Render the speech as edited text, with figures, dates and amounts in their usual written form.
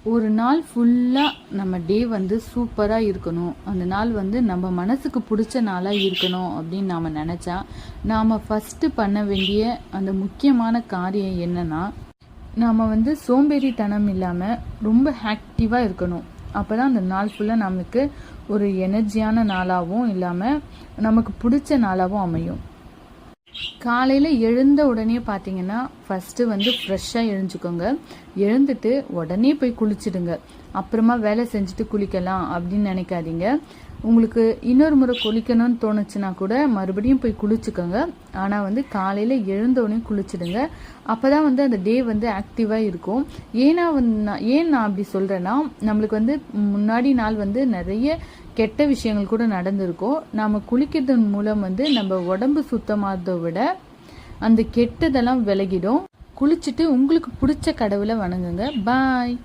ஒரு நாள் ஃபுல்லாக நம்ம டே வந்து சூப்பராக இருக்கணும், அந்த நாள் வந்து நம்ம மனசுக்கு பிடிச்ச நாளாக இருக்கணும் அப்படின்னு நாம் நினச்சா நாம் ஃபஸ்ட்டு பண்ண வேண்டிய அந்த முக்கியமான காரியம் என்னன்னா, நாம் வந்து சோம்பேறித்தனம் இல்லாமல் ரொம்ப ஆக்டிவாக இருக்கணும். அப்போ தான் அந்த நாள் ஃபுல்லாக நமக்கு ஒரு எனர்ஜியான நாளாகவும் இல்லாமல் நமக்கு பிடிச்ச நாளாகவும் அமையும். காலையில் எழுந்த உடனே பார்த்தீங்கன்னா ஃபஸ்ட்டு வந்து ஃப்ரெஷ்ஷாக எழுஞ்சுக்கோங்க. எழுந்துட்டு உடனே போய் குளிச்சுடுங்க. அப்புறமா வேலை செஞ்சுட்டு குளிக்கலாம் அப்படின்னு நினைக்காதீங்க. உங்களுக்கு இன்னொரு முறை குளிக்கணும்னு தோணுச்சுன்னா கூட மறுபடியும் போய் குளிச்சுக்கோங்க. ஆனால் வந்து காலையில் எழுந்தோடனே குளிச்சுடுங்க. அப்போ தான் வந்து அந்த டே வந்து ஆக்டிவாக இருக்கும். ஏன் நான் அப்படி சொல்கிறேன்னா, நம்மளுக்கு வந்து முன்னாடி நாள் வந்து நிறைய கெட்ட விஷயங்கள் கூட நடந்திருக்கும். நாம் குளிக்கிறதன் மூலம் வந்து நம்ம உடம்பு சுத்தமாகறதை விட அந்த கெட்டதெல்லாம் விலகிடும். குளிச்சுட்டு உங்களுக்கு பிடிச்ச கடவுளை வணங்குங்க. பாய்.